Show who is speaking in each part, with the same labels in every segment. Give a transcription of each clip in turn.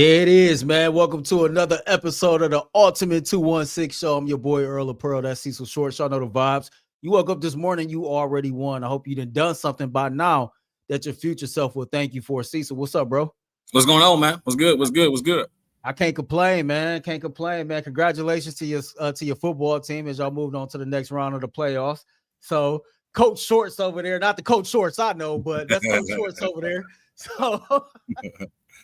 Speaker 1: There it is, man. Welcome to another episode of the Ultimate 216 Show. I'm your boy, Earl. That's Cecil Short. Y'all know the vibes. You woke up this morning, you already won. I hope you done something by now that your future self will thank you for. Cecil, what's up, bro?
Speaker 2: What's going on, man? What's good?
Speaker 1: I can't complain, man. Congratulations to your football team as y'all moved on to the next round of the playoffs. So Coach Shorts over there, not the Coach Shorts I know, but that's Coach Shorts over there. So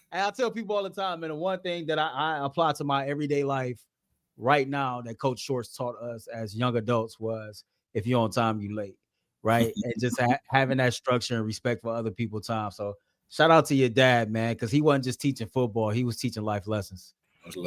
Speaker 1: and I tell people all the time, man, the one thing that I apply to my everyday life right now that Coach Shorts taught us as young adults was if you're on time, you late, right? And just having that structure and respect for other people's time. So shout out to your dad, man, because he wasn't just teaching football. He was teaching life lessons.
Speaker 2: Much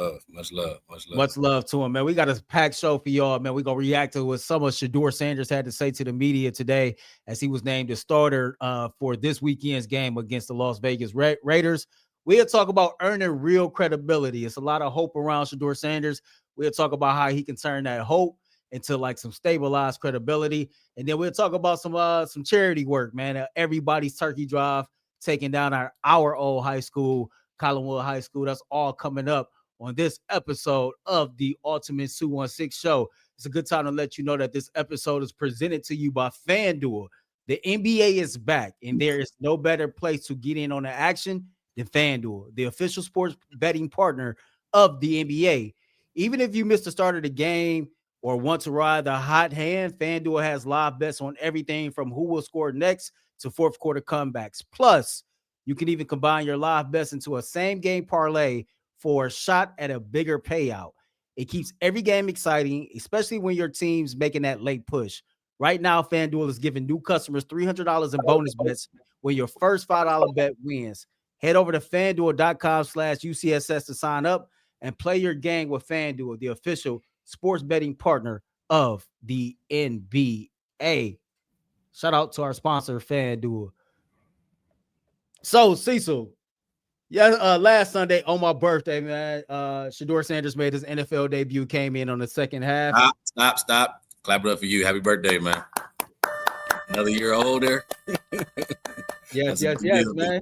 Speaker 1: love to him, man. We got a packed show for y'all, man. We're going to react to what some of Shedeur Sanders had to say to the media today as he was named the starter for this weekend's game against the Las Vegas Raiders. We'll talk about earning real credibility. It's a lot of hope around Shedeur Sanders. We'll talk about how he can turn that hope into like some stabilized credibility. And then we'll talk about some charity work, man. Everybody's turkey drive, taking down our old high school, Collinwood High School. That's all coming up on this episode of the Ultimate 216 Show. It's a good time to let you know that this episode is presented to you by FanDuel. The NBA is back, and there is no better place to get in on the action than FanDuel, the official sports betting partner of the NBA. Even if you missed the start of the game or want to ride the hot hand, FanDuel has live bets on everything from who will score next to fourth quarter comebacks. Plus, you can even combine your live bets into a same game parlay for a shot at a bigger payout. It keeps every game exciting, especially when your team's making that late push. Right now, FanDuel is giving new customers $300 in bonus bets when your first $5 bet wins. Head over to FanDuel.com/UCSS to sign up and play your game with FanDuel, the official sports betting partner of the NBA. Shout out to our sponsor, FanDuel. So, Cecil, last Sunday on my birthday, man, Shedeur Sanders made his NFL debut, came in on the second half.
Speaker 2: Stop. Clap it up for you. Happy birthday, man. Another year older.
Speaker 1: Yes, man.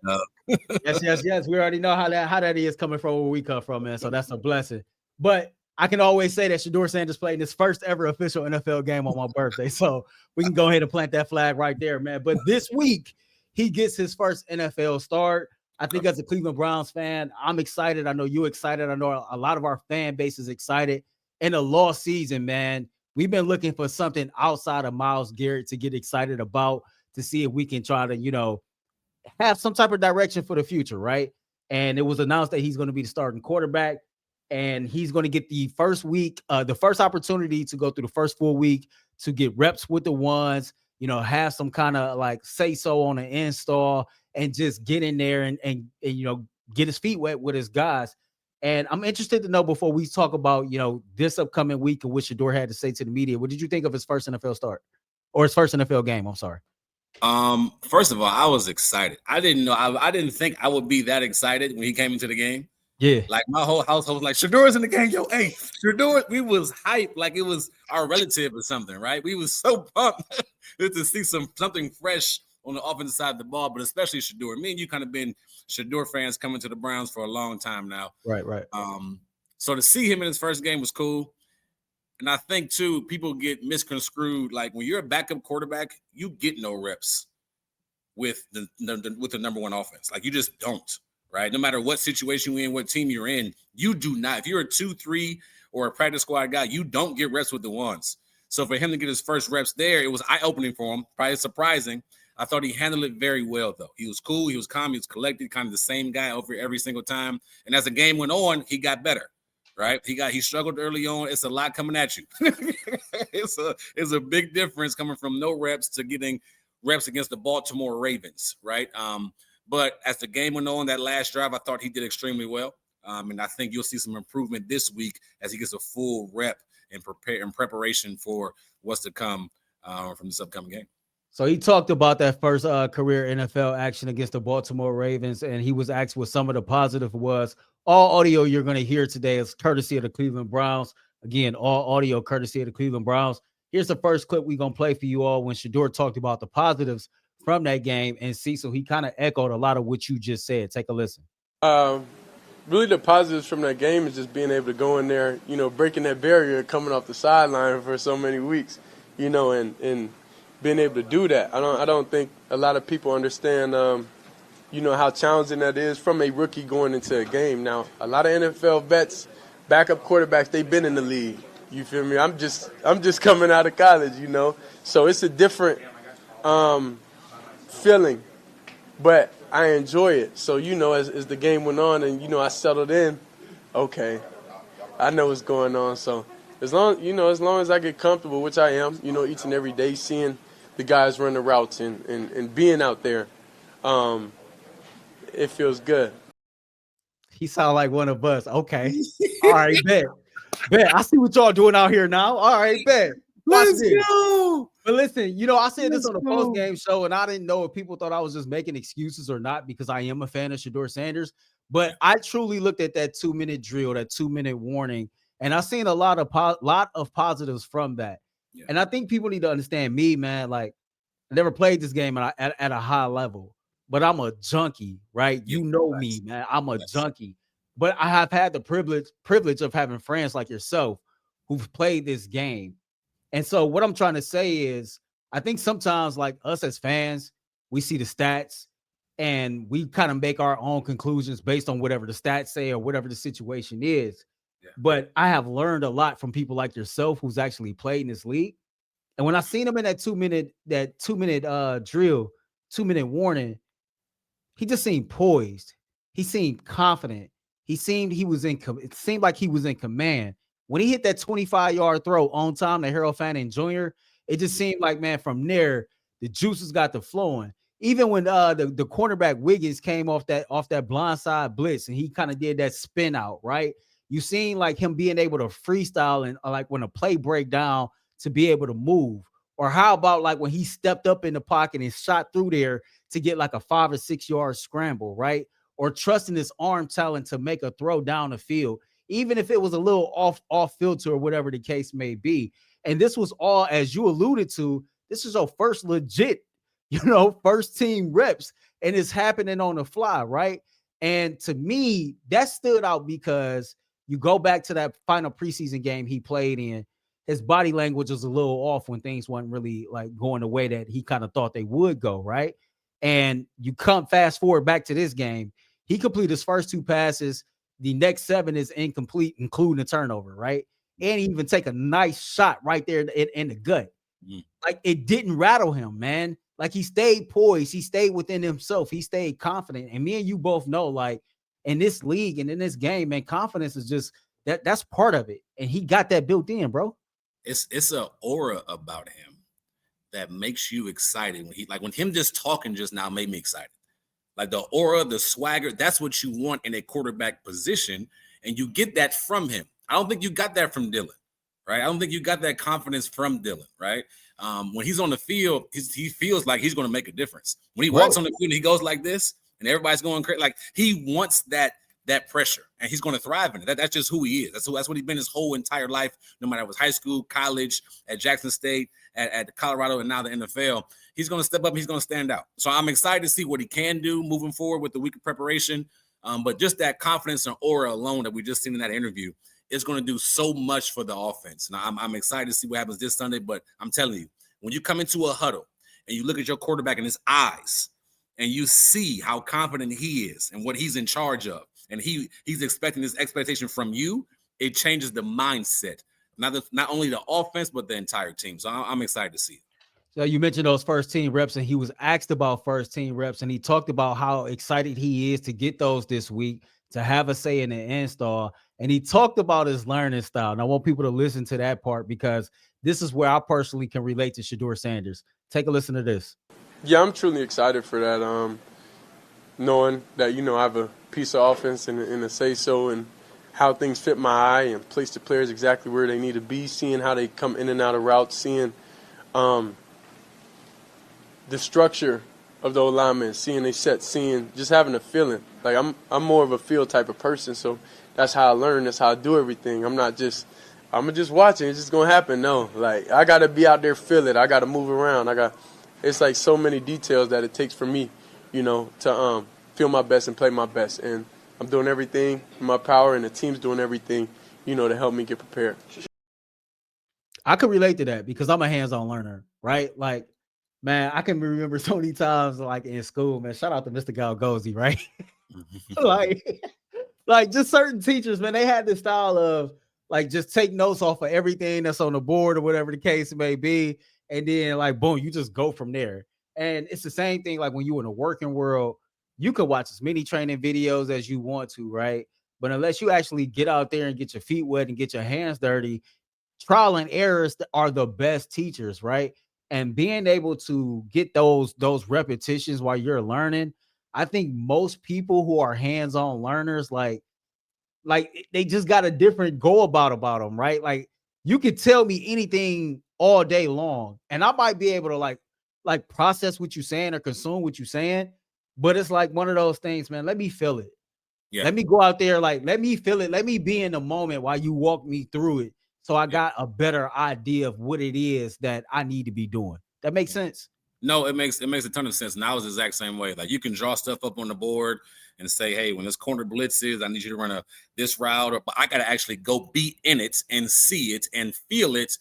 Speaker 1: Yes. We already know how that is coming from where we come from, man. So that's a blessing. But I can always say that Shedeur Sanders played in his first ever official NFL game on my birthday. So we can go ahead and plant that flag right there, man. But this week, he gets his first NFL start. I think as a Cleveland Browns fan, I'm excited. I know you're excited. I know a lot of our fan base is excited. In a lost season, man, we've been looking for something outside of Myles Garrett to get excited about, to see if we can try to, have some type of direction for the future, right? And it was announced that he's going to be the starting quarterback, and he's going to get the first week, the first opportunity to go through the first full week to get reps with the ones, have some kind of like say so on an install and just get in there and get his feet wet with his guys. And I'm interested to know, before we talk about, this upcoming week and what Shedeur had to say to the media, what did you think of his first NFL start, or his first NFL game? I'm sorry.
Speaker 2: First of all, I was excited. I didn't think I would be that excited when he came into the game.
Speaker 1: Yeah.
Speaker 2: Like my whole household was like, Shedeur's in the game. Yo, hey, Shedeur. We was hyped like it was our relative or something, right? We was so pumped to see something fresh on the offensive side of the ball, but especially Shedeur. Me and you kind of been Shedeur fans coming to the Browns for a long time now.
Speaker 1: Right.
Speaker 2: So to see him in his first game was cool. And I think, too, people get misconstrued. Like, when you're a backup quarterback, you get no reps with the number one offense. Like, you just don't, right? No matter what situation you're in, what team you're in, you do not. If you're a 2-3 or a practice squad guy, you don't get reps with the ones. So for him to get his first reps there, it was eye-opening for him, probably surprising. I thought he handled it very well, though. He was cool. He was calm. He was collected, kind of the same guy over every single time. And as the game went on, he got better. Right, he struggled early on. It's a lot coming at you. It's a big difference coming from no reps to getting reps against the Baltimore Ravens, right? But as the game went on, that last drive, I thought he did extremely well, and I think you'll see some improvement this week as he gets a full rep and preparation for what's to come from this upcoming game.
Speaker 1: So he talked about that first career NFL action against the Baltimore Ravens, and he was asked what some of the positive was. All audio you're going to hear today is courtesy of the Cleveland Browns. Again, all audio courtesy of the Cleveland Browns. Here's the first clip we're going to play for you all when Shedeur talked about the positives from that game. And Cecil, he kind of echoed a lot of what you just said. Take a listen.
Speaker 3: really the positives from that game is just being able to go in there, breaking that barrier, coming off the sideline for so many weeks, and being able to do that. I don't think a lot of people understand, how challenging that is from a rookie going into a game. Now, a lot of NFL vets, backup quarterbacks, they've been in the league. You feel me? I'm just coming out of college, So it's a different feeling, but I enjoy it. So, as the game went on and, I settled in, okay, I know what's going on. So as long as I get comfortable, which I am, each and every day, seeing the guys run the routes and being out there, it feels good.
Speaker 1: He sound like one of us. Okay. All right, bet. I see what y'all doing out here now. All right, bet.
Speaker 2: Let's go.
Speaker 1: But listen, I said this on the post-game show, and I didn't know if people thought I was just making excuses or not, because I am a fan of Shedeur Sanders. But I truly looked at that 2-minute drill, that 2-minute warning, and I've seen a lot of positives from that. Yeah. And I think people need to understand me, man. Like, I never played this game at a high level, but I'm a junkie, right? You know me, man. I'm a junkie. But I have had the privilege of having friends like yourself who've played this game. And so what I'm trying to say is, I think sometimes, like, us as fans, we see the stats and we kind of make our own conclusions based on whatever the stats say or whatever the situation is. Yeah. But I have learned a lot from people like yourself who's actually played in this league. And when I seen him in that 2-minute drill, 2-minute warning, he just seemed poised. He seemed confident. It seemed like he was in command. When he hit that 25-yard throw on time to Harold Fanning Jr., it just seemed like, man, from there, the juices got to flowing. Even when the cornerback Wiggins came off that blindside blitz and he kind of did that spin out, right? You seen like him being able to freestyle and like when a play break down to be able to move. Or how about like when he stepped up in the pocket and shot through there to get like a 5 or 6 yard scramble, right? Or trusting his arm talent to make a throw down the field, even if it was a little off filter or whatever the case may be. And this was all, as you alluded to, this is our first legit, first team reps, and it's happening on the fly, right? And to me, that stood out because you go back to that final preseason game he played in, his body language was a little off when things weren't really like going the way that he kind of thought they would go, right? And you come fast forward back to this game, he completed his first 2 passes. The next 7 is incomplete, including a turnover, right? And he even take a nice shot right there in the gut. Like, it didn't rattle him, man. Like, he stayed poised. He stayed within himself. He stayed confident. And me and you both know, like, in this league and in this game, man, confidence is just that's part of it. And he got that built in, bro.
Speaker 2: It's an aura about him that makes you excited. When him just talking just now made me excited. Like the aura, the swagger, that's what you want in a quarterback position. And you get that from him. I don't think you got that from Dylan, right? I don't think you got that confidence from Dylan, right? When he's on the field, he feels like he's going to make a difference. When he walks on the field and he goes like this and everybody's going crazy, like he wants that pressure and he's going to thrive in it. That's just who he is. That's what he's been his whole entire life, no matter if it was high school, college, at Jackson State, at Colorado, and now the NFL. He's going to step up. He's going to stand out. So I'm excited to see what he can do moving forward with the week of preparation. But just that confidence and aura alone that we just seen in that interview is going to do so much for the offense. Now, I'm excited to see what happens this Sunday. But I'm telling you, when you come into a huddle and you look at your quarterback in his eyes and you see how confident he is and what he's in charge of, and he's expecting this expectation from you, it changes the mindset. Not only the offense, but the entire team. So I'm excited to see it.
Speaker 1: So you mentioned those first team reps, and he was asked about first team reps, and he talked about how excited he is to get those this week, to have a say in the install. And he talked about his learning style. And I want people to listen to that part because this is where I personally can relate to Shedeur Sanders. Take a listen to this.
Speaker 3: Yeah, I'm truly excited for that. Knowing that, I have a piece of offense and a say-so and how things fit my eye and place the players exactly where they need to be, seeing how they come in and out of routes, seeing the structure of the alignment, seeing they set, just having a feeling. Like I'm more of a feel type of person, so that's how I learn. That's how I do everything. I'm just watching. It's just gonna happen. No, like I gotta be out there, feel it. I gotta move around. It's like so many details that it takes for me, to feel my best and play my best. And I'm doing everything in my power, and the team's doing everything, to help me get prepared.
Speaker 1: I could relate to that because I'm a hands-on learner, right? Like, man, I can remember so many times, like in school, man. Shout out to Mr. Galgozi, right? like, like just certain teachers, man, they had this style of like just take notes off of everything that's on the board or whatever the case may be, and then like boom, you just go from there. And it's the same thing like when you're in the working world, you could watch as many training videos as you want to, right? But unless you actually get out there and get your feet wet and get your hands dirty, trial and errors are the best teachers, right? And being able to get those repetitions while you're learning, I think most people who are hands-on learners, like they just got a different go about them, right? Like you could tell me anything all day long, and I might be able to like process what you're saying or consume what you're saying, but it's like one of those things, man. Let me feel it.
Speaker 2: Yeah.
Speaker 1: Let me go out there, like let me feel it. Let me be in the moment while you walk me through it, so I got a better idea of what it is that I need to be doing. That makes sense.
Speaker 2: No, it makes a ton of sense. And I was the exact same way. Like you can draw stuff up on the board and say, hey, when this corner blitz is, I need you to run this route, but I gotta actually go be in it and see it and feel it.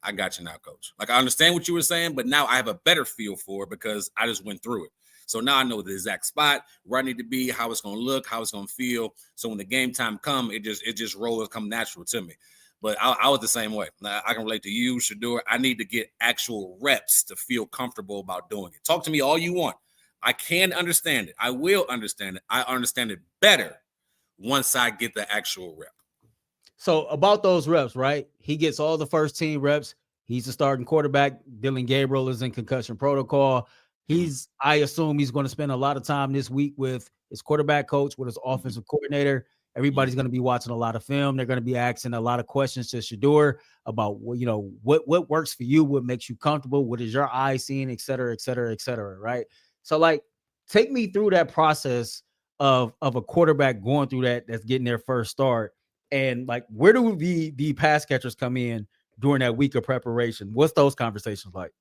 Speaker 2: I got you now, coach. Like I understand what you were saying, but now I have a better feel for it because I just went through it. So now I know the exact spot where I need to be, how it's gonna look, how it's gonna feel. So when the game time come, it just rolls, come natural to me. But I was the same way. Now, I can relate to you, Shedeur. I need to get actual reps to feel comfortable about doing it. Talk to me all you want. I can understand it. I will understand it. I understand it better once I get the actual rep.
Speaker 1: So about those reps, right? He gets all the first team reps. He's the starting quarterback. Dylan Gabriel is in concussion protocol. I assume he's going to spend a lot of time this week with his quarterback coach, with his offensive coordinator. Everybody's going to be watching a lot of film. They're going to be asking a lot of questions to Shedeur about what works for you, what makes you comfortable, what is your eye seeing, et cetera, et cetera, et cetera. Right. So like take me through that process of a quarterback going through that's getting their first start. And like where do the pass catchers come in during that week of preparation? What's those conversations like?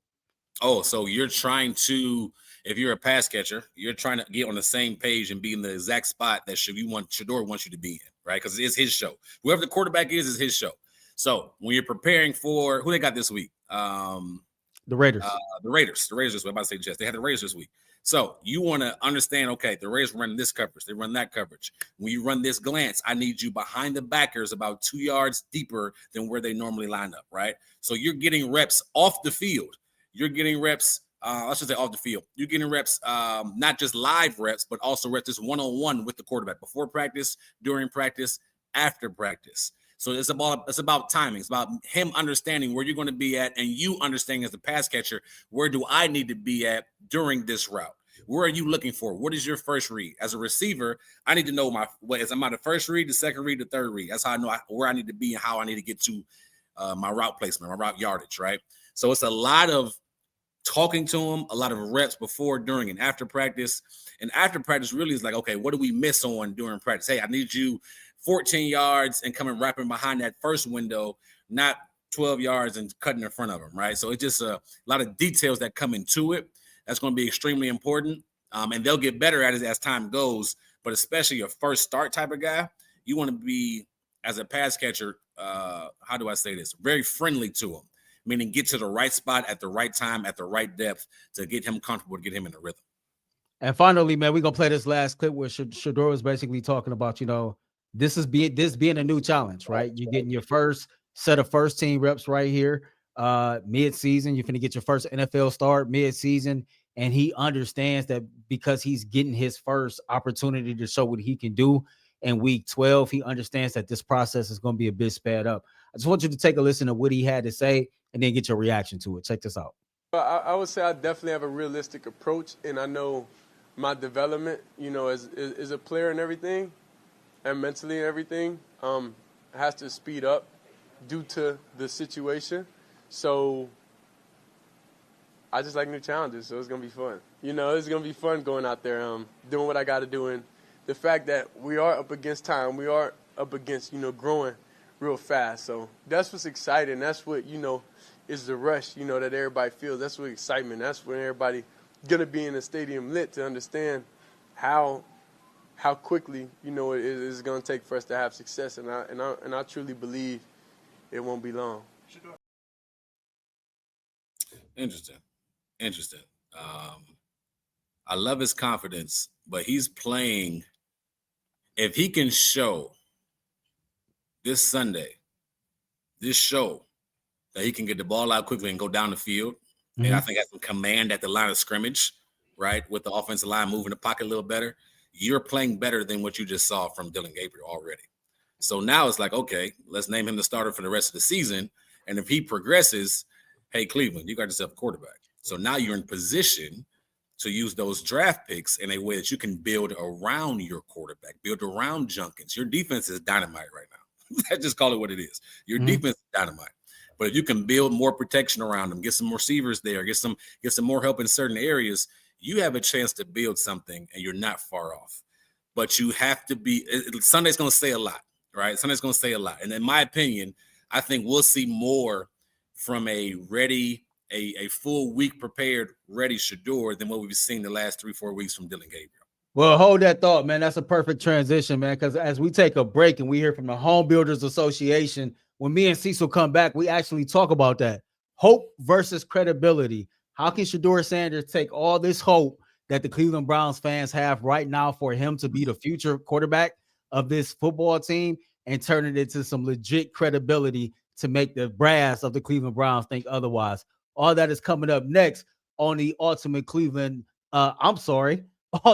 Speaker 2: Oh, so you're trying to, if you're a pass catcher, you're trying to get on the same page and be in the exact spot that Shedeur wants you to be in, right? Because it's his show. Whoever the quarterback is his show. So when you're preparing for who they got this week,
Speaker 1: the Raiders.
Speaker 2: The Raiders this week. I'm about to say Jets. They had the Raiders this week. So you want to understand, okay, the Raiders run this coverage. They run that coverage. When you run this glance, I need you behind the backers about 2 yards deeper than where they normally line up, right? So you're getting reps off the field. You're getting reps, I should say off the field. You're getting reps, not just live reps, but also reps just one-on-one with the quarterback before practice, during practice, after practice. So it's about timing. It's about him understanding where you're going to be at and you understanding as a pass catcher, where do I need to be at during this route? Where are you looking for? What is your first read? As a receiver, I need to know am I the first read, the second read, the third read? That's how I know where I need to be and how I need to get to my route placement, my route yardage, right? So it's a lot of talking to him, a lot of reps before, during, and after practice. And after practice really is like, okay, what do we miss on during practice? Hey, I need you 14 yards and coming wrapping behind that first window, not 12 yards and cutting in front of him, right? So it's just a lot of details that come into it. That's going to be extremely important. And they'll get better at it as time goes. But especially a first start type of guy, you want to be, as a pass catcher, how do I say this? Very friendly to him. Meaning get to the right spot at the right time, at the right depth to get him comfortable, to get him in the rhythm.
Speaker 1: And finally, man, we're going to play this last clip where Shedeur was basically talking about, this being a new challenge, right? You're getting your first set of first team reps right here, mid-season. You're going to get your first NFL start mid-season. And he understands that because he's getting his first opportunity to show what he can do in week 12, he understands that this process is going to be a bit sped up. I just want you to take a listen to what he had to say and then get your reaction to it. Check this out.
Speaker 3: I would say I definitely have a realistic approach, and I know my development, as a player and everything, and mentally and everything, has to speed up due to the situation. So I just like new challenges, so it's going to be fun. It's going to be fun going out there, doing what I got to do. And the fact that we are up against time, we are up against, growing real fast. So that's what's exciting. That's what, is the rush, that everybody feels. That's what excitement. That's when everybody going to be in the stadium lit to understand how how quickly, it is going to take for us to have success. And I truly believe it won't be long.
Speaker 2: Interesting. I love his confidence, but he's playing. If he can show this Sunday, this show that he can get the ball out quickly and go down the field, and I think has some command at the line of scrimmage, right, with the offensive line moving the pocket a little better, you're playing better than what you just saw from Dillon Gabriel already. So now it's like, okay, let's name him the starter for the rest of the season. And if he progresses, hey, Cleveland, you got yourself a quarterback. So now you're in position to use those draft picks in a way that you can build around your quarterback, build around Junkins. Your defense is dynamite right now. I just call it what it is. Your defense is dynamite. But if you can build more protection around them, get some receivers there, get some more help in certain areas, you have a chance to build something, and you're not far off. But you have to be – Sunday's going to say a lot, right? Sunday's going to say a lot. And in my opinion, I think we'll see more from a full week prepared, ready Shedeur than what we've seen the last 3-4 weeks from Dillon Gabriel.
Speaker 1: Well, hold that thought, man. That's a perfect transition, man, because as we take a break and we hear from the Homebuilders Association, when me and Cecil come back, we actually talk about that. Hope versus credibility. How can Shedeur Sanders take all this hope that the Cleveland Browns fans have right now for him to be the future quarterback of this football team and turn it into some legit credibility to make the brass of the Cleveland Browns think otherwise? All that is coming up next on the Ultimate Cleveland. All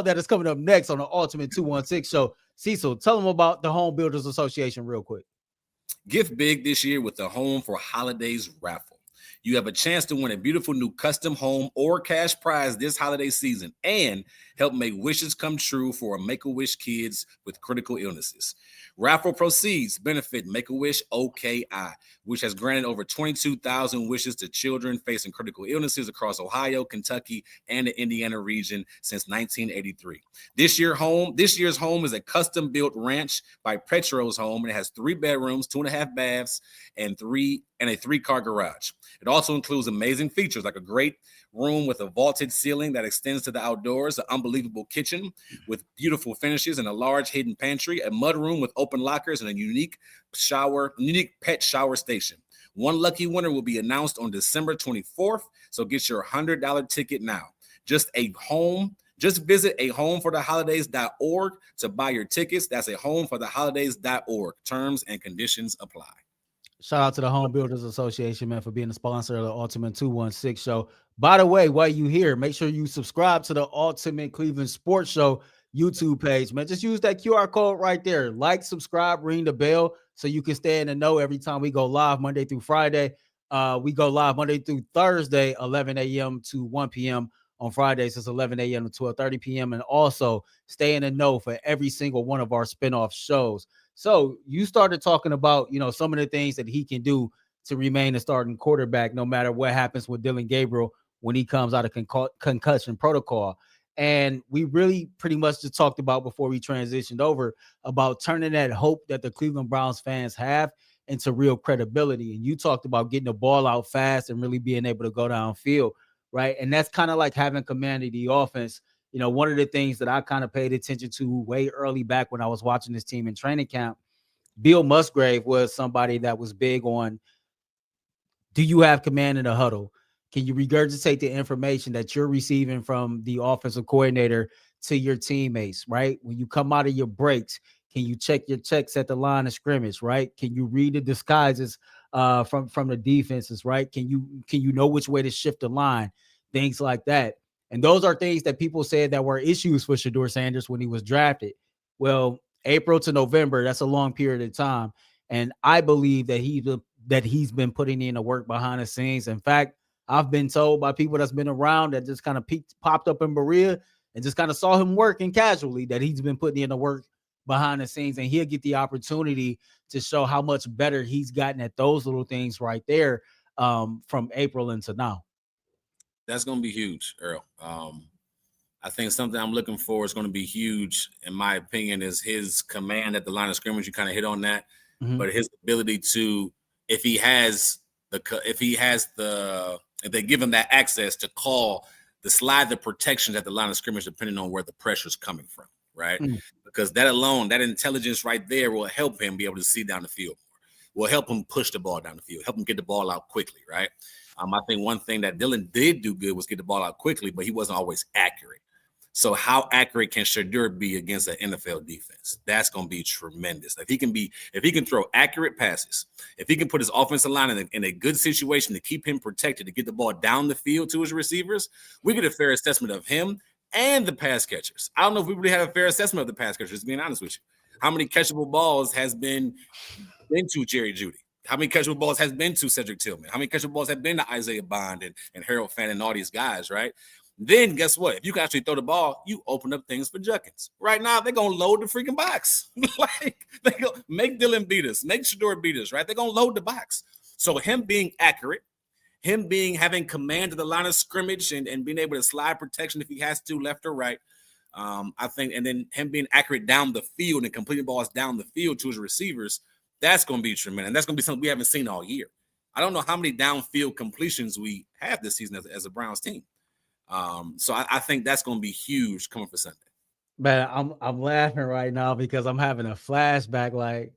Speaker 1: that is coming up next on the Ultimate 216 show. Cecil, tell them about the Homebuilders Association real quick.
Speaker 2: Gift big this year with the Home for Holidays raffle. You have a chance to win a beautiful new custom home or cash prize this holiday season and help make wishes come true for Make-A-Wish kids with critical illnesses. Raffle proceeds benefit Make-A-Wish OKI, which has granted over 22,000 wishes to children facing critical illnesses across Ohio, Kentucky, and the Indiana region since 1983. This year's home is a custom-built ranch by Petro's Home, and it has 3 bedrooms, 2.5 baths, and a 3-car garage. It also includes amazing features like a great room with a vaulted ceiling that extends to the outdoors, an unbelievable kitchen with beautiful finishes and a large hidden pantry, a mud room with open lockers, and a unique pet shower station. One lucky winner will be announced on December 24th, so get your $100 ticket now. Just visit ahomefortheholidays.org to buy your tickets. That's ahomefortheholidays.org. Terms and conditions apply.
Speaker 1: Shout out to the Homebuilders Association, man, for being a sponsor of the Ultimate 216 show. By the way, while you here, make sure you subscribe to the Ultimate Cleveland Sports Show YouTube page, man. Just use that QR code right there. Like, subscribe, ring the bell so you can stay in the know every time we go live Monday through Friday. We go live Monday through Thursday, 11 a.m. to 1 p.m. On Fridays, it's 11 a.m. to 12:30 p.m. And also stay in the know for every single one of our spinoff shows. So you started talking about, some of the things that he can do to remain a starting quarterback, no matter what happens with Dillon Gabriel when he comes out of concussion protocol. And we really pretty much just talked about before we transitioned over about turning that hope that the Cleveland Browns fans have into real credibility. And you talked about getting the ball out fast and really being able to go downfield, right? And that's kind of like having command of the offense. One of the things that I kind of paid attention to way early back when I was watching this team in training camp, Bill Musgrave was somebody that was big on, do you have command in the huddle? Can you regurgitate the information that you're receiving from the offensive coordinator to your teammates, right? When you come out of your breaks, can you check your checks at the line of scrimmage, right? Can you read the disguises from the defenses, right? Can you know which way to shift the line? Things like that. And those are things that people said that were issues for Shedeur Sanders when he was drafted. Well, April to November, that's a long period of time. And I believe that he's been putting in the work behind the scenes. In fact, I've been told by people that's been around that just kind of popped up in Berea and just kind of saw him working casually, that he's been putting in the work behind the scenes, and he'll get the opportunity to show how much better he's gotten at those little things right there from April into now.
Speaker 2: That's going to be huge, Earl. I think something I'm looking for is going to be huge, in my opinion, is his command at the line of scrimmage. You kind of hit on that, but his ability to, if they give him that access to call the slide, the protections at the line of scrimmage, depending on where the pressure is coming from, right? because that alone, that intelligence right there will help him be able to see down the field more, will help him push the ball down the field, help him get the ball out quickly, right? I think one thing that Dylan did do good was get the ball out quickly, but he wasn't always accurate. So how accurate can Shedeur be against an NFL defense? That's going to be tremendous. If he can throw accurate passes, if he can put his offensive line in a good situation to keep him protected, to get the ball down the field to his receivers, we get a fair assessment of him and the pass catchers. I don't know if we really have a fair assessment of the pass catchers, being honest with you. How many catchable balls has been to Jerry Jeudy? How many catchable balls has been to Cedric Tillman? How many catchable balls have been to Isaiah Bond and Harold Fannin and all these guys, right? Then guess what? If you can actually throw the ball, you open up things for Juckins. Right now, they're going to load the freaking box. Like, they go make Dylan beat us, make Shedeur beat us, right? They're going to load the box. So him being accurate, having command of the line of scrimmage and being able to slide protection if he has to, left or right, I think, and then him being accurate down the field and completing balls down the field to his receivers, that's going to be tremendous. And that's going to be something we haven't seen all year. I don't know how many downfield completions we have this season as a Browns team. So I think that's going to be huge coming for Sunday.
Speaker 1: Man, I'm laughing right now because I'm having a flashback. Like,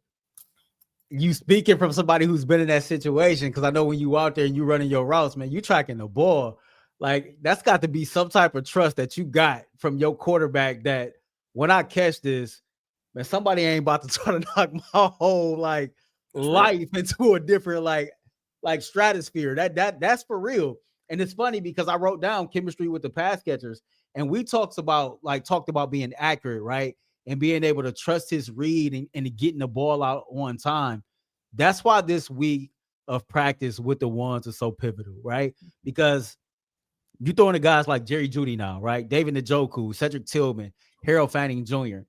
Speaker 1: you speaking from somebody who's been in that situation, because I know when you out there and you running your routes, man, you tracking the ball. Like, that's got to be some type of trust that you got from your quarterback that when I catch this, man, somebody ain't about to try to knock my whole life into a different like stratosphere. That's for real. And it's funny because I wrote down chemistry with the pass catchers, and we talked about being accurate, right? And being able to trust his read and getting the ball out on time. That's why this week of practice with the ones is so pivotal, right? Because you're throwing to guys like Jerry Jeudy now, right? David Njoku, Cedric Tillman, Harold Fanning Jr.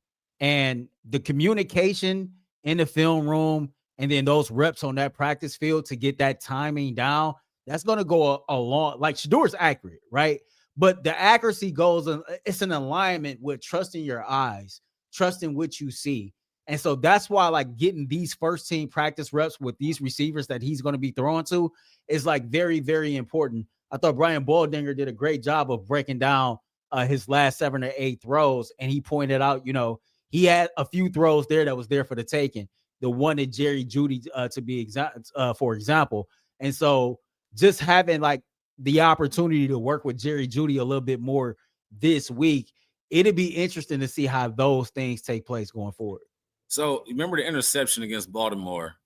Speaker 1: And the communication in the film room and then those reps on that practice field to get that timing down, that's going to go a long, like Shedeur's accurate, right? But the accuracy goes, it's an alignment with trusting your eyes, trusting what you see. And so that's why, like, getting these first team practice reps with these receivers that he's going to be throwing to is like very, very important. I thought Brian Baldinger did a great job of breaking down his last 7 or 8 throws. And he pointed out, you know, he had a few throws there that was there for the taking. The one that Jerry Jeudy, to be for example. And so just having like the opportunity to work with Jerry Jeudy a little bit more this week, it'd be interesting to see how those things take place going forward.
Speaker 2: So remember the interception against Baltimore,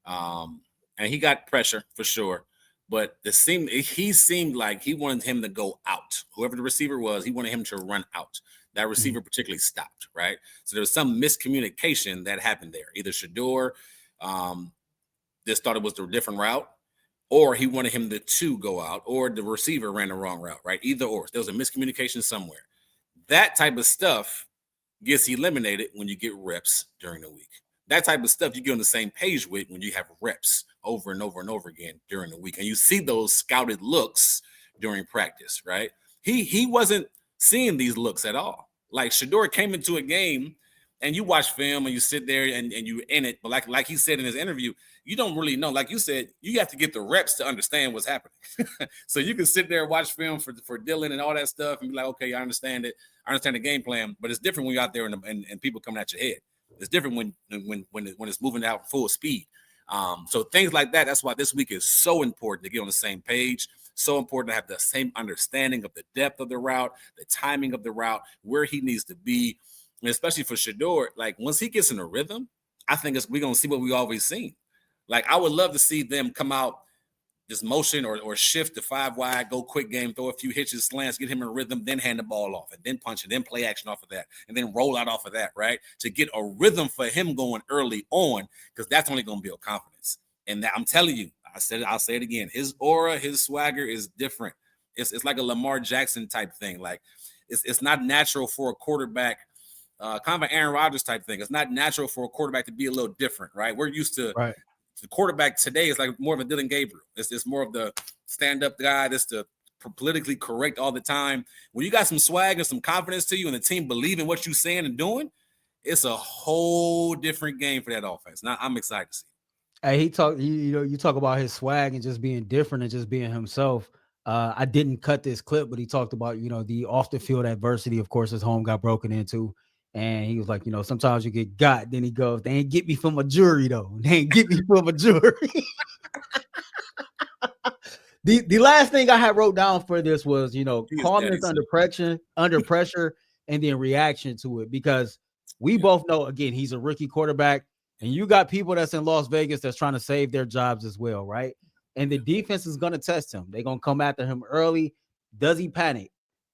Speaker 2: and he got pressure for sure, but he seemed like he wanted him to go out. Whoever the receiver was, he wanted him to run out. That receiver particularly stopped, right? So there was some miscommunication that happened there. Either Shedeur just thought it was a different route, or he wanted him to go out, or the receiver ran the wrong route, right? Either or. There was a miscommunication somewhere. That type of stuff gets eliminated when you get reps during the week. That type of stuff you get on the same page with when you have reps over and over and over again during the week. And you see those scouted looks during practice, right? He wasn't seeing these looks at all. Like Shedeur came into a game and you watch film and you sit there and you're in it. But like he said in his interview, you don't really know. Like you said, you have to get the reps to understand what's happening. So you can sit there and watch film for Dylan and all that stuff and be like, okay, I understand it. I understand the game plan. But it's different when you're out there and people coming at your head. It's different when it's moving out full speed. So things like that, that's why this week is so important to get on the same page. So important to have the same understanding of the depth of the route, the timing of the route, where he needs to be. And especially for Shedeur, like once he gets in a rhythm, I think we're going to see what we always seen. Like I would love to see them come out, just motion or shift to 5 wide, go quick game, throw a few hitches, slants, get him in a rhythm, then hand the ball off and then punch it, then play action off of that, and then roll out off of that, right? To get a rhythm for him going early on, because that's only going to build confidence. And that, I'm telling you, I'll say it again. His aura, his swagger is different. It's like a Lamar Jackson type thing. Like it's not natural for a quarterback, kind of an Aaron Rodgers type thing. It's not natural for a quarterback to be a little different, right? We're used to the quarterback today is like more of a Dylan Gabriel. It's more of the stand-up guy that's the politically correct all the time. When you got some swag and some confidence to you and the team believe in what you're saying and doing, it's a whole different game for that offense. Now I'm excited to see.
Speaker 1: Hey, you talk about his swag and just being different and just being himself. I didn't cut this clip, but he talked about, the off the field adversity, of course, his home got broken into. And he was like, sometimes you get got. Then he goes, they ain't get me from a jury, though. They ain't get me from a jury. The last thing I had wrote down for this was, calmness under pressure, and then reaction to it. Because we both know, again, he's a rookie quarterback. And you got people that's in Las Vegas that's trying to save their jobs as well, right? And the defense is going to test him. They're going to come after him early. Does he panic?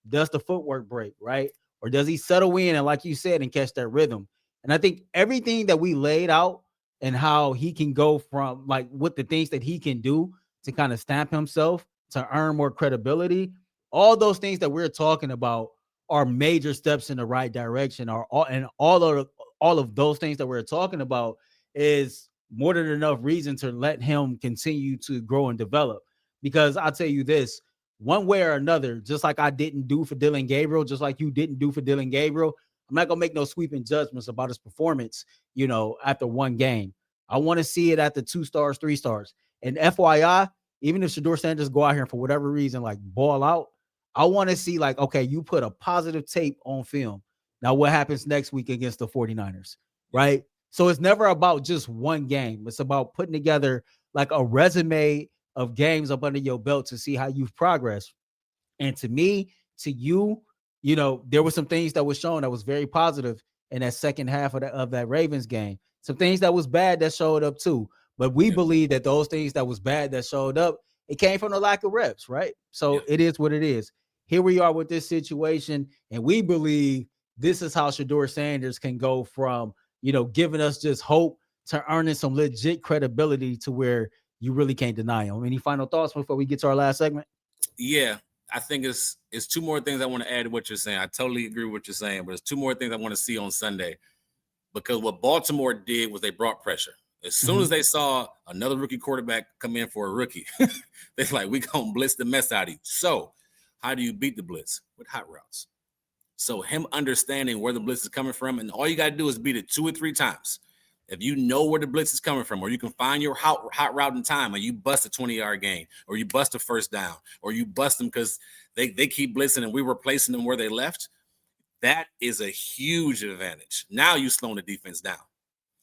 Speaker 1: Does the footwork break, right? Or does he settle in and, like you said, and catch that rhythm? And I think everything that we laid out and how he can go from, like, with the things that he can do to kind of stamp himself to earn more credibility, all those things that we're talking about are major steps in the right direction. All of those things that we're talking about is more than enough reason to let him continue to grow and develop. Because I'll tell you this, one way or another, just like I didn't do for Dylan Gabriel, just like you didn't do for Dylan Gabriel, I'm not going to make no sweeping judgments about his performance, after one game. I want to see it at the 2 stars, 3 stars. And FYI, even if Shedeur Sanders go out here for whatever reason, like ball out, I want to see, like, okay, you put a positive tape on film. Now, what happens next week against the 49ers, right? So it's never about just one game. It's about putting together like a resume of games up under your belt to see how you've progressed. And to me, to you, there were some things that was shown that was very positive in that second half of that Ravens game. Some things that was bad that showed up too. But we believe that those things that was bad that showed up, it came from the lack of reps, right? So it is what it is. Here we are with this situation, and we believe this is how Shedeur Sanders can go from, giving us just hope to earning some legit credibility to where you really can't deny him. Any final thoughts before we get to our last segment?
Speaker 2: Yeah, I think it's 2 more things I want to add to what you're saying. I totally agree with what you're saying, but there's 2 more things I want to see on Sunday, because what Baltimore did was they brought pressure. As soon as they saw another rookie quarterback come in for a rookie, they're like, we going to blitz the mess out of you. So how do you beat the blitz? With hot routes. So him understanding where the blitz is coming from, and all you got to do is beat it 2 or 3 times. If you know where the blitz is coming from, or you can find your hot route in time, and you bust a 20-yard gain, or you bust a first down, or you bust them because they keep blitzing and we were placing them where they left, that is a huge advantage. Now you're slowing the defense down.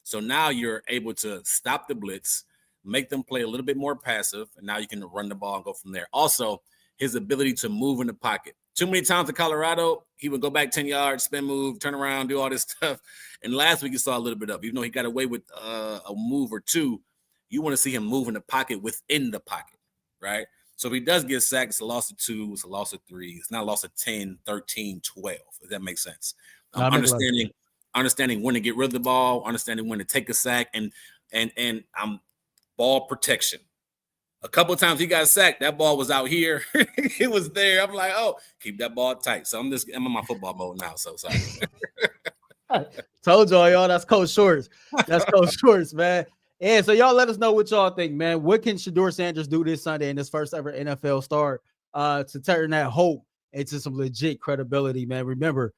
Speaker 2: So now you're able to stop the blitz, make them play a little bit more passive, and now you can run the ball and go from there. Also, his ability to move in the pocket. Too many times in Colorado, he would go back 10 yards, spin move, turn around, do all this stuff. And last week you saw a little bit of, even though he got away with a move or 2, you want to see him move in the pocket within the pocket, right? So if he does get sacked, it's a loss of 2, it's a loss of 3. It's not a loss of 10, 13, 12, if that makes sense. Understanding when to get rid of the ball, understanding when to take a sack, and ball protection. A couple of times he got sacked, that ball was out here. It was there. I'm like, oh, keep that ball tight. So I'm in my football mode now. So sorry.
Speaker 1: Told y'all, that's Coach Shorts. That's Coach Shorts, man. And so y'all let us know what y'all think, man. What can Shedeur Sanders do this Sunday in his first ever NFL start to turn that hope into some legit credibility, man? Remember,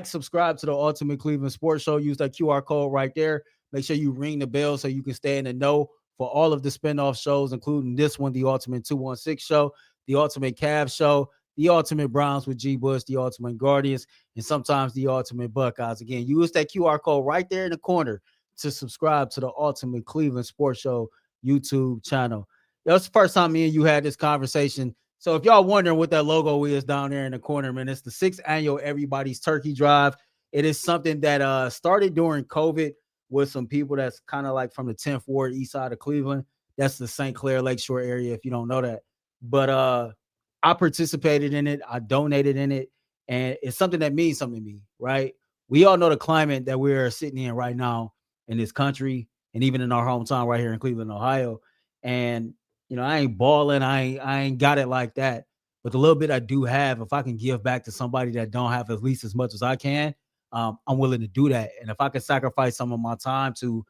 Speaker 1: subscribe to the Ultimate Cleveland Sports Show. Use that QR code right there. Make sure you ring the bell so you can stay in the know for all of the spinoff shows, including this one, the Ultimate 216 Show, the Ultimate Cavs Show, the Ultimate Browns with G. Bush, the Ultimate Guardians, and sometimes the Ultimate Buckeyes. Again, use that QR code right there in the corner to subscribe to the Ultimate Cleveland Sports Show YouTube channel. That's the first time me and you had this conversation. So if y'all wondering what that logo is down there in the corner, man, it's the 6th annual Everybody's Turkey Drive. It is something that started during COVID with some people that's kind of like from the 10th Ward, east side of Cleveland. That's the St. Clair Lakeshore area, if you don't know that. But I participated in it. I donated in it. And it's something that means something to me, right? We all know the climate that we're sitting in right now in this country and even in our hometown right here in Cleveland, Ohio. And, I ain't balling. I ain't got it like that. But the little bit I do have, if I can give back to somebody that don't have at least as much as I can, I'm willing to do that. And if I can sacrifice some of my time to,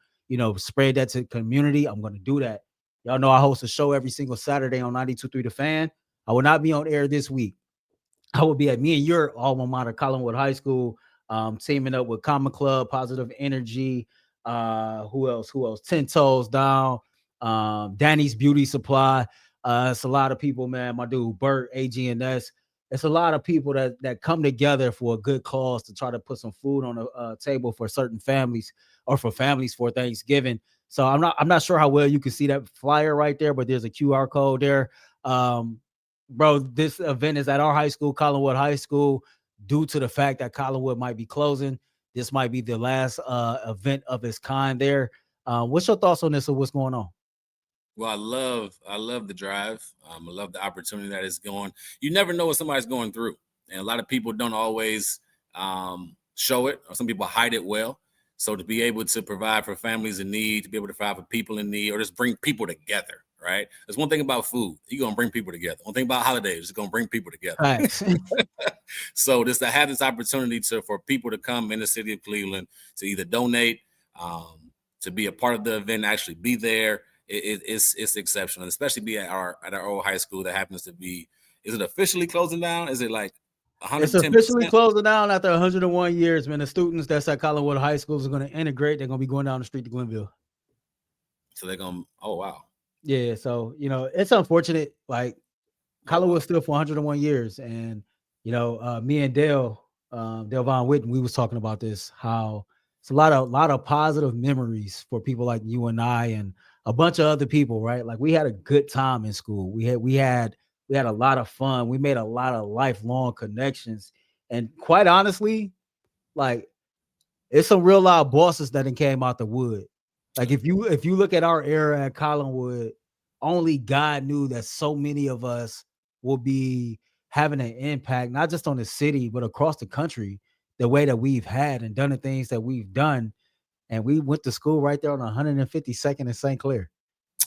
Speaker 1: spread that to the community, I'm going to do that. Y'all know I host a show every single Saturday on 92.3 The Fan. I will not be on air this week. I will be at me and your alma mater, Collinwood High School, teaming up with Common Club, Positive Energy. Who else? 10 Toes Down, Danny's Beauty Supply. It's a lot of people, man. My dude, Bert, AG&S. it's a lot of people that come together for a good cause to try to put some food on a table for certain families or for families for Thanksgiving. So I'm not sure how well you can see that flyer right there, but there's a QR code there. Bro, this event is at our high school, Collinwood High School. Due to the fact that Collinwood might be closing, this might be the last event of its kind there. What's your thoughts on this or what's going on?
Speaker 2: Well, I love the drive. I love the opportunity that it's going. You never know what somebody's going through, and a lot of people don't always show it, or some people hide it well. So to be able to provide for families in need, to be able to provide for people in need, or just bring people together, right? There's one thing about food, you're gonna bring people together. One thing about holidays, it's gonna bring people together.
Speaker 1: Thanks.
Speaker 2: So just to have this opportunity for people to come in the city of Cleveland to either donate, to be a part of the event, actually be there. It's exceptional, and especially be at our old high school that happens to be. Is it officially closing down? Is it like 110%?
Speaker 1: It's officially closing down after 101 years, man. The students that's at Collinwood High School are going to integrate. They're going to be going down the street to Glenville.
Speaker 2: So they're going. Oh wow.
Speaker 1: Yeah. So it's unfortunate. Like Collinwood still for 101 years, and me and Dale Von Witten, we was talking about this. How it's a lot of positive memories for people like you and I and a bunch of other people, right? Like we had a good time in school. We had a lot of fun. We made a lot of lifelong connections. And quite honestly, like it's some real loud bosses that came out the wood. Like if you look at our era at Collinwood, only God knew that so many of us will be having an impact, not just on the city, but across the country, the way that we've had and done the things that we've done. And we went to school right there on 152nd in St. Clair.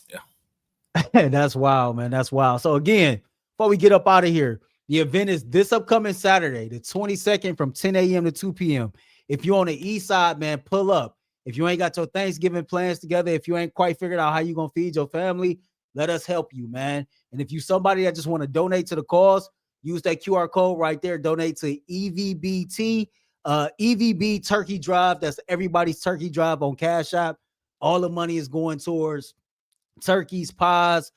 Speaker 1: Yeah. That's wild, man. That's wild. So again, before we get up out of here, the event is this upcoming Saturday, the 22nd from 10 a.m. to 2 p.m. If you're on the east side, man, pull up. If you ain't got your Thanksgiving plans together, if you ain't quite figured out how you're going to feed your family, let us help you, man. And if you somebody that just want to donate to the cause, use that QR code right there. Donate to EVBT. EVB Turkey Drive. That's everybody's turkey drive on Cash App. All the money is going towards turkeys, pies,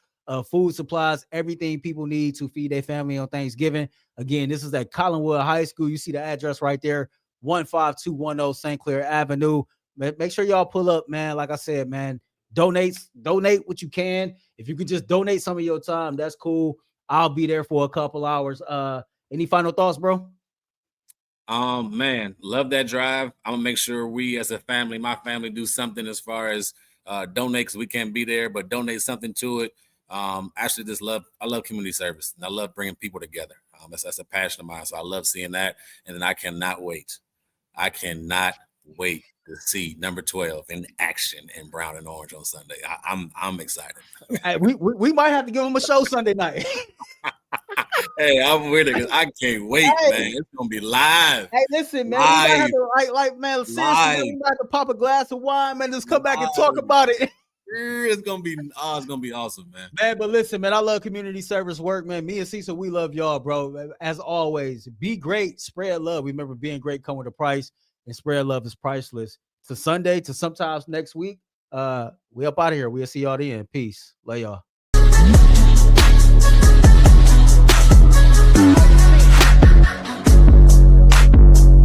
Speaker 1: food supplies, everything people need to feed their family on Thanksgiving. Again, this is at Collinwood High School. You see the address right there, 15210 St. Clair Avenue. Make sure y'all pull up, man. Like I said, man, donate what you can. If you could just donate some of your time, that's cool. I'll be there for a couple hours. Any final thoughts, bro?
Speaker 2: Man, love that drive. I'm gonna make sure we as a family, my family, do something as far as donate, because we can't be there, but donate something to it. Actually I love community service, and I love bringing people together. That's a passion of mine. So I love seeing that. And then I cannot wait to see number 12 in action in brown and orange on Sunday. I'm excited.
Speaker 1: Hey, we might have to give them a show Sunday night.
Speaker 2: Hey, I'm with it because I can't wait, man. It's gonna be live.
Speaker 1: Hey, listen, man.
Speaker 2: Live.
Speaker 1: We might have to, man, seriously, man, we might have to pop a glass of wine, man. Just come back and talk about it.
Speaker 2: It's gonna be awesome, man.
Speaker 1: Man, but listen, man, I love community service work, man. Me and Cecil, we love y'all, bro. As always, be great, spread love. Remember, being great come with a price, and spread love is priceless. To Sunday, to sometimes next week. We up out of here. We'll see y'all then. Peace. Love y'all.